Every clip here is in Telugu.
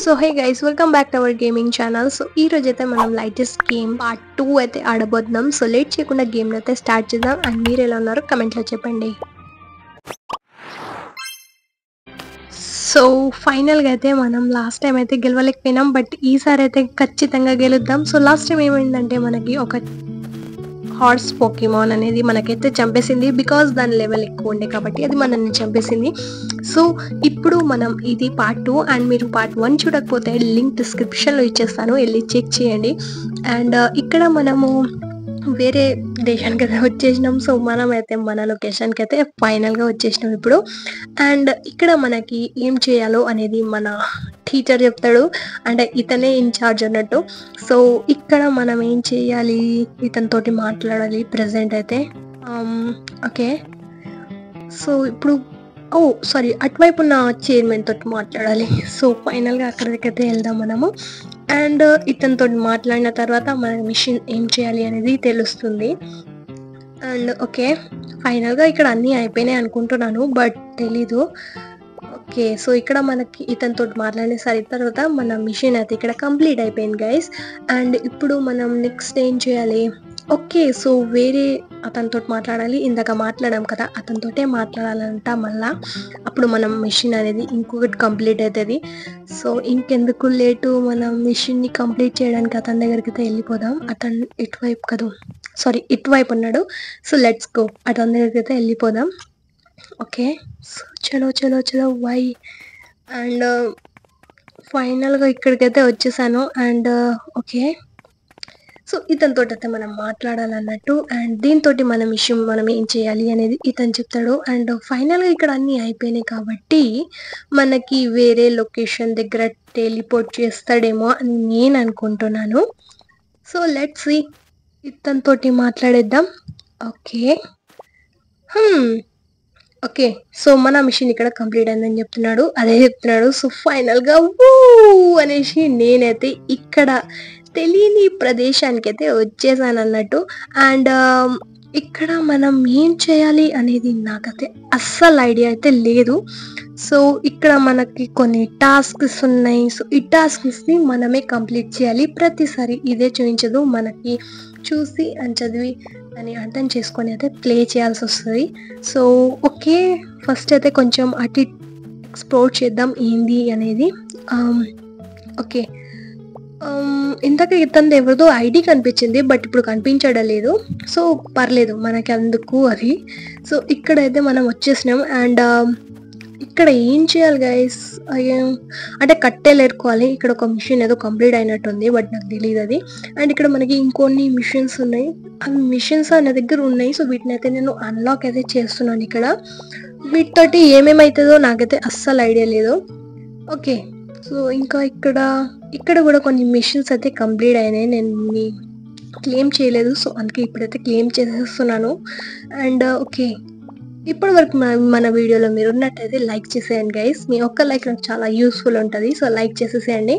So hey guys, welcome back to our gaming channel. So ఈ రోజు అయితే మనం లైటెస్ట్ గేమ్ పార్ట్ 2 అయితే ఆడబోతున్నాం. సో లేట్ చేయకుండా గేమ్ అయితే స్టార్ట్ చేద్దాం. అండ్ మీరు ఎలా ఉన్నారో కమెంట్లో చెప్పండి. సో ఫైనల్గా అయితే మనం లాస్ట్ టైం అయితే గెలవలేకపోయినాం, బట్ ఈసారి అయితే ఖచ్చితంగా గెలుద్దాం. సో లాస్ట్ టైం ఏమైందంటే మనకి ఒక హార్స్ పోకీమాన్ అనేది మనకైతే చంపేసింది, బికాస్ దాని లెవెల్ ఎక్కువ ఉండే కాబట్టి అది మనల్ని చంపేసింది. సో ఇప్పుడు మనం ఇది పార్ట్ 2, అండ్ మీరు పార్ట్ 1 చూడకపోతే లింక్ డిస్క్రిప్షన్లో ఇచ్చేస్తాను, వెళ్ళి చెక్ చేయండి. అండ్ ఇక్కడ మనము వేరే దేశానికి అయితే వచ్చేసినాం. సో మనం అయితే మన లొకేషన్కి అయితే ఫైనల్గా వచ్చేసినాం ఇప్పుడు. అండ్ ఇక్కడ మనకి ఏం చేయాలో అనేది మన టీచర్ చెప్తాడు, అంటే ఇతనే ఇన్ఛార్జ్ అన్నట్టు. సో ఇక్కడ మనం ఏం చేయాలి, ఇతనితోటి మాట్లాడాలి ప్రజెంట్ అయితే. ఓకే, సో ఇప్పుడు సారీ, అటువైపు ఉన్న చైర్మన్ తోటి మాట్లాడాలి. సో ఫైనల్గా అక్కడికైతే వెళ్దాం మనము. అండ్ ఇతనితో మాట్లాడిన తర్వాత మన మిషన్ ఏం చేయాలి అనేది తెలుస్తుంది. అండ్ ఓకే, ఫైనల్గా ఇక్కడ అన్నీ అయిపోయినాయి అనుకుంటున్నాను, బట్ తెలీదు. ఓకే, సో ఇక్కడ మనకి ఇతనితో మాట్లాడేసరి తర్వాత మన మిషన్ అయితే ఇక్కడ కంప్లీట్ అయిపోయింది గైస్. అండ్ ఇప్పుడు మనం నెక్స్ట్ ఏం చేయాలి, ఓకే సో వేరే అతనితో మాట్లాడాలి. ఇందాక మాట్లాడాం కదా, అతనితోటే మాట్లాడాలంట మళ్ళా, అప్పుడు మనం మిషన్ అనేది ఇంకొకటి కంప్లీట్ అవుతుంది. సో ఇంకెందుకు లేటు, మనం మిషన్ని కంప్లీట్ చేయడానికి అతని దగ్గరికి అయితే వెళ్ళిపోదాం. అతను ఇటువైపు కదా, సారీ ఇటువైపు ఉన్నాడు. సో లెట్స్ గో, అతని దగ్గరికి అయితే వెళ్ళిపోదాం. ఓకే, సో చలో చలో చలో వై. అండ్ ఫైనల్గా ఇక్కడికైతే వచ్చేసాను. అండ్ ఓకే, సో ఇతనితో అయితే మనం మాట్లాడాలన్నట్టు. అండ్ దీంతో మన విషయం మనం ఏం చేయాలి అనేది ఇతను చెప్తాడు. అండ్ ఫైనల్గా ఇక్కడ అన్నీ అయిపోయినాయి కాబట్టి మనకి వేరే లొకేషన్ దగ్గర టెలిపోర్ట్ చేస్తాడేమో అని నేను అనుకుంటున్నాను. సో లెట్స్ సీ, ఇతనితోటి మాట్లాడేద్దాం. ఓకే ఓకే, సో మన మిషన్ ఇక్కడ కంప్లీట్ అయిందని చెప్తున్నాడు, అదే చెప్తున్నాడు. సో ఫైనల్గా అనేసి నేనైతే ఇక్కడ తెలియని ప్రదేశానికి అయితే వచ్చేసాను అన్నట్టు. అండ్ ఇక్కడ మనం ఏం చేయాలి అనేది నాకైతే అస్సలు ఐడియా అయితే లేదు. సో ఇక్కడ మనకి కొన్ని టాస్క్స్ ఉన్నాయి. సో ఈ టాస్క్స్ని మనమే కంప్లీట్ చేయాలి. ప్రతిసారి ఇదే చూపించదు, మనకి చూసి అని చదివి అని అర్థం చేసుకొని అయితే ప్లే చేయాల్సి వస్తుంది. సో ఓకే, ఫస్ట్ అయితే కొంచెం అటు ఎక్స్ప్లోర్ చేద్దాం ఏంది అనేది. ఓకే, ఇంతక ఇతను ఎవరిదో ఐడి కనిపించింది, బట్ ఇప్పుడు కనిపించడం లేదు. సో పర్లేదు మనకి అందుకు అది. సో ఇక్కడైతే మనం వచ్చేసినాం. అండ్ ఇక్కడ ఏం చేయాలి గైస్, అంటే కట్టెలు ఏరుకోవాలి. ఇక్కడ ఒక మిషన్ ఏదో కంప్లీట్ అయినట్టుంది, బట్ నాకు తెలియదు అది. అండ్ ఇక్కడ మనకి ఇంకొన్ని మిషన్స్ ఉన్నాయి, అవి మిషన్స్ నా దగ్గర ఉన్నాయి. సో వీటిని అయితే నేను అన్లాక్ అయితే చేస్తున్నాను. ఇక్కడ వీటితోటి ఏమేమవుతుందో నాకైతే అస్సలు ఐడియా లేదు. ఓకే, సో ఇంకా ఇక్కడ కూడా కొన్ని మిషన్స్ అయితే కంప్లీట్ అయినాయి, నేను క్లెయిమ్ చేయలేదు. సో అందుకే ఇప్పుడైతే క్లెయిమ్ చేసేస్తున్నాను. అండ్ ఓకే, ఇప్పటి వరకు మన వీడియోలో మీరు ఉన్నట్టయితే లైక్ చేసేయండి గైస్, మీ ఒక్క లైక్ నాకు చాలా యూస్ఫుల్ ఉంటుంది. సో లైక్ చేసేసేయండి.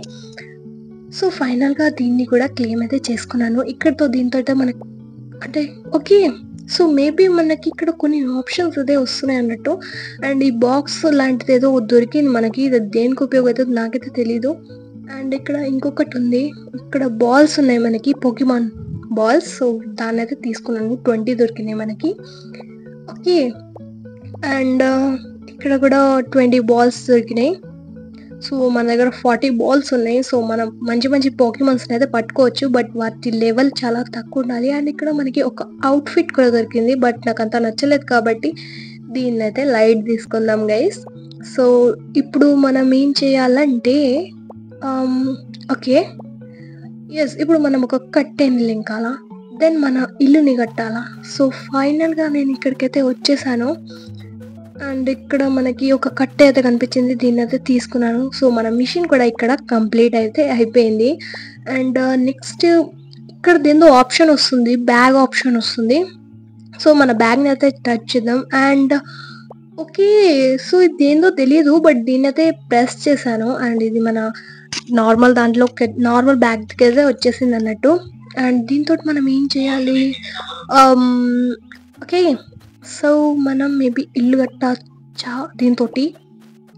సో ఫైనల్గా దీన్ని కూడా క్లెయిమ్ అయితే చేసుకున్నాను. ఇక్కడతో దీంతో అయితే మనకి అంటే ఓకే, సో మేబీ మనకి ఇక్కడ కొన్ని ఆప్షన్స్ అదే వస్తున్నాయి అన్నట్టు. అండ్ ఈ బాక్స్ లాంటిది ఏదో దొరికింది మనకి, ఇది దేనికి ఉపయోగపడుతుంది నాకైతే తెలీదు. అండ్ ఇక్కడ ఇంకొకటి ఉంది, ఇక్కడ బాల్స్ ఉన్నాయి మనకి, పోకీమాన్ బాల్స్. సో దాన్ని అయితే తీసుకున్నాను, 20 దొరికినాయి మనకి. ఓకే, అండ్ ఇక్కడ కూడా 20 బాల్స్ దొరికినాయి. సో మన దగ్గర 40 బాల్స్ ఉన్నాయి. సో మనం మంచి మంచి పోకీమాన్స్ని అయితే పట్టుకోవచ్చు, బట్ వాటి లెవెల్ చాలా తక్కువ ఉండాలి. అండ్ ఇక్కడ మనకి ఒక అవుట్ఫిట్ కూడా దొరికింది, బట్ నాకు అంత నచ్చలేదు కాబట్టి దీన్ని అయితే లైట్ తీసుకుందాం గైస్. సో ఇప్పుడు మనం ఏం చేయాలంటే ఓకే ఎస్, ఇప్పుడు మనం ఒక కట్టెని లింకాలా, దెన్ మన ఇల్లుని కట్టాలా. సో ఫైనల్గా నేను ఇక్కడికైతే వచ్చేసాను. అండ్ ఇక్కడ మనకి ఒక కట్టె అయితే కనిపించింది, దీన్ని అయితే తీసుకున్నాను. సో మన మిషన్ కూడా ఇక్కడ కంప్లీట్ అయితే అయిపోయింది. అండ్ నెక్స్ట్ ఇక్కడ దేందో ఆప్షన్ వస్తుంది, బ్యాగ్ ఆప్షన్ వస్తుంది. సో మన బ్యాగ్ని అయితే టచ్ చేద్దాం. అండ్ ఓకే, సో ఇది ఏందో తెలియదు, బట్ దీన్ని అయితే ప్రెస్ చేశాను. అండ్ ఇది మన నార్మల్ దాంట్లో నార్మల్ బ్యాగ్కి అయితే వచ్చేసింది అన్నట్టు. అండ్ దీంతో మనం ఏం చేయాలి, ఓకే సో మనం మేబీ ఇల్లు కట్టచ్చా దీంతో.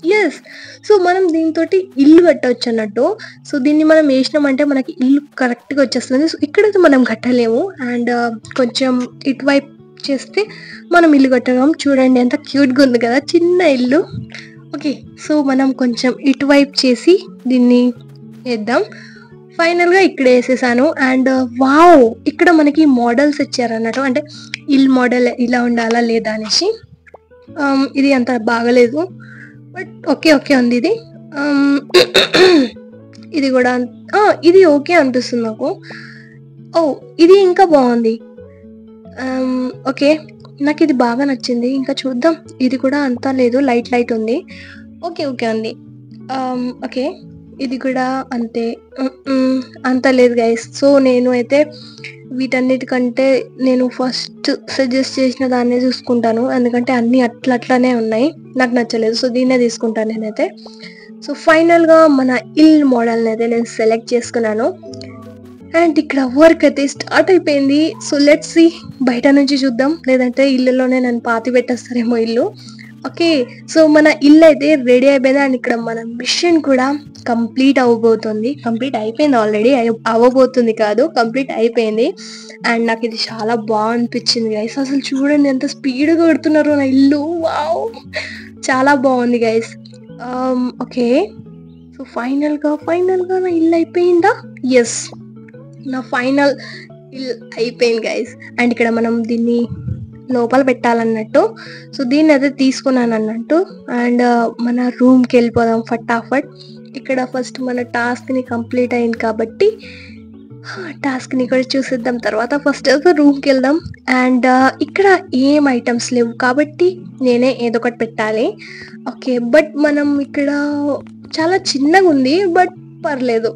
యెస్. సో, మనం దీనితోటి ఇల్లు కట్టొచ్చు అన్నట్టు. సో, దీన్ని మనం ఏసినామంటే మనకి ఇల్లు కరెక్ట్‌గా వచ్చేస్తది. సో, ఇక్కడైతే మనం కట్టలేము. అండ్ కొంచెం ఇటువైపు చేస్తే మనం ఇల్లు కట్టగలం. చూడండి ఎంత క్యూట్‌గా ఉంది కదా! చిన్న ఇల్లు. ఓకే. సో, మనం కొంచెం ఇటువైపు చేసి దీన్ని ఏద్దాం. ఫైనల్‌గా ఇక్కడ ఏసేసాను. And wow! ఇక్కడ మనకి మోడల్స్ ఇచ్చారన్నట్టు. అంటే ఇల్లు మోడల్ ఇలా ఉండాలా లేదా అనేసి. ఇది అంత బాగాలేదు. But okay. ఓకే ఉంది ఇది. ఆహ్, ఇది గూడా ఇది ఓకే అనిపిస్తుంది నాకు. ఓహ్! ఇది ఇంకా బావుంది. ఓకే. నాకిది బాగా నచ్చింది. ఇంకా చూద్దాం. ఇది కూడా అంతా లేదు. లైట్ లైట్ ఉంది. ఓకే. ఓకే ఉంది. ఓకే. ఇది కూడా అంతే. అంత లేదు గైస్. సో, నేను అయితే వీటన్నిటికంటే నేను ఫస్ట్ సజెస్ట్ చేసిన దాన్నే చూసుకుంటాను. ఎందుకంటే అన్నీ అట్లనే ఉన్నాయి. నాకు నచ్చలేదు. సో, దీన్నే తీసుకుంటాను నేనైతే. సో, ఫైనల్‌గా మన ఇల్లు మోడల్‌నైతే నేను సెలెక్ట్ చేసుకున్నాను. అండ్ ఇక్కడ వర్క్ అయితే స్టార్ట్ అయిపోయింది. సో, లెట్స్ సీ బయట నుంచి చూద్దాం. లేదంటే ఇల్లులోనే నన్ను పాతిపెట్టేస్తారేమో ఇల్లు. ఓకే. సో, మన ఇల్లయితే రెడీ అయిపోయింది. అండ్ ఇక్కడ మన మిషన్ కూడా కంప్లీట్ అవ్వబోతుంది. కంప్లీట్ అయిపోయింది ఆల్రెడీ. అవ్వబోతుంది కాదు. కంప్లీట్ అయిపోయింది. అండ్ నాకిది చాలా అనిపిచ్చింది గైస్. అసలు చూడండి ఎంత స్పీడ్‌గా కడుతున్నారో నా ఇల్లు. వావ్! చాలా బావుంది గైస్. ఓకే. సో, ఫైనల్‌గా నా ఇల్లు అయిపోయిందా? యెస్. నా ఫైనల్ ఇల్లు అయిపోయింది గైస్. అండ్ ఇక్కడ మనం దీన్ని లోపల పెట్టాలన్నట్టు. సో, దీన్నయితే తీసుకున్నానన్నట్టు. అండ్ మన రూమ్‌కి వెళ్ళిపోదాం ఫటాఫట్. ఇక్కడ ఫస్ట్ మన టాస్క్‌ని కంప్లీట్ అయింది కాబట్టి టాస్క్‌ని కూడా చూసేద్దాం. తర్వాత ఫస్ట్ అయితే రూమ్‌కెళ్దాం. అండ్ ఇక్కడ ఏం ఐటెమ్స్ లేవు కాబట్టి నేనే ఏదో ఒకటి పెట్టాలి. ఓకే. బట్ మనం ఇక్కడ చాలా చిన్నగుంది. బట్ పర్లేదు.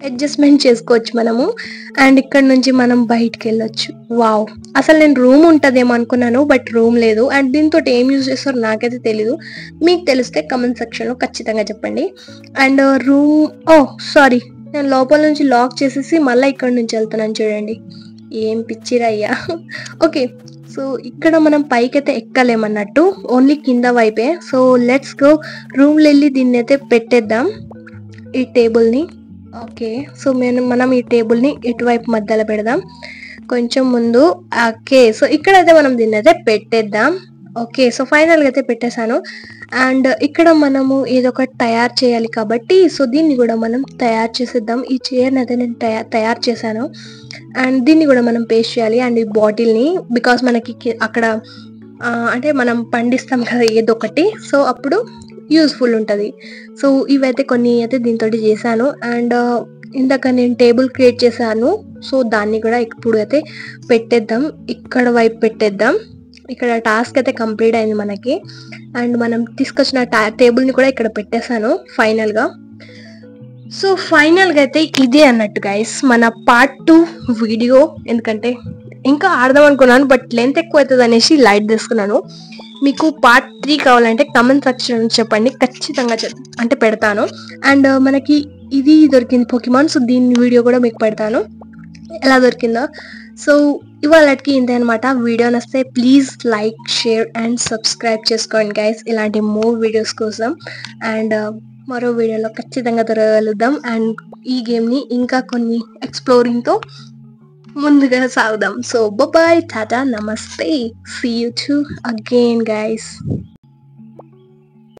అడ్జస్ట్‌మెంట్ చేసుకోవచ్చు మనము. అండ్ ఇక్కడ నుంచి మనం బయటికెళ్ళొచ్చు. వావ్! అసలు నేను రూమ్ ఉంటదేమో అనుకున్నాను. బట్ రూమ్ లేదు. అండ్ దీనితోటి ఏం యూజ్ చేస్తారో నాకైతే తెలీదు. మీకు తెలిస్తే కామెంట్ సెక్షన్‌లో ఖచ్చితంగా చెప్పండి. And sorry. నేను లోపల నుంచి లాక్ చేసేసి మళ్ళా ఇక్కడి నుంచి వెళ్తున్నాను చూడండి. ఏం పిచ్చిరయ్యా! ఓకే. సో, ఇక్కడ మనం పైకైతే ఎక్కలేమన్నట్టు. ఓన్లీ కింద వైపే. So, let's go. రూమ్‌లో ఎళ్లి దీన్నైతే పెట్టేద్దాం. ఈ టేబుల్‌ని. ఓకే. సో, మనం ఈ టేబుల్‌ని ఇటువైపు మధ్యలో పెడదాం. కొంచెం ముందు. ఓకే. సో, ఇక్కడైతే మనం దీన్నైతే పెట్టేద్దాం. ఓకే. సో, ఫైనల్‌గా అయితే పెట్టేసాను. అండ్ ఇక్కడ మనము ఏదో ఒకటి తయారు చేయాలి కాబట్టి సో, దీన్ని కూడా మనం తయారు చేసేద్దాం. ఈ చైర్‌నైతే నేను తయారు చేశాను. అండ్ దీన్ని కూడా మనం పేస్ట్ చేయాలి. అండ్ ఈ బాటిల్‌ని బికాజ్ మనకి అక్కడ అంటే మనం పండిస్తాం కదా ఏదో ఒకటి. సో, అప్పుడు యూజ్‌ఫుల్ ఉంటది. సో, ఇవైతే కొన్ని అయితే దీనితోటి చేశాను. అండ్ ఇందాక నేను టేబుల్ క్రియేట్ చేశాను. సో, దాన్ని కూడా ఇప్పుడు అయితే పెట్టేద్దాం. ఇక్కడ వైపు పెట్టేద్దాం. ఇక్కడ టాస్క్ అయితే కంప్లీట్ అయింది మనకి. అండ్ మనం తీసుకొచ్చిన టేబుల్‌ని కూడా ఇక్కడ పెట్టేసాను ఫైనల్‌గా. సో, ఫైనల్‌గా అయితే ఇదే అన్నట్టు గైస్ మన పార్ట్ 2 వీడియో. ఎందుకంటే ఇంకా ఆడదాం అనుకున్నాను. బట్ లెంత్ ఎక్కువైతది అనేసి లైట్ తీసుకున్నాను. మీకు పార్ట్ 3 కావాలంటే కామెంట్ సెక్షన్‌లో చెప్పండి. ఖచ్చితంగా అంటే పెడతాను. అండ్ మనకి ఇది దొరికింది పోకీమాన్. సో, దీని వీడియో కూడా మీకు పెడతాను. ఎలా దొరికిందో. సో, ఇవాళటికి ఇంతే అనమాట. వీడియో నచ్చితే please like, share and subscribe చేసుకోండి గైస్. ఇలాంటి మోర్ వీడియోస్ కోసం. అండ్ మరో వీడియోలో ఖచ్చితంగా దొరకగలుగుదాం. అండ్ ఈ గేమ్‌ని ఇంకా కొన్ని ఎక్స్‌ప్లోరింగ్‌తో ముందుగా సాగుదాం. సో, బాయ్, టాటా, నమస్తే. See you too again guys.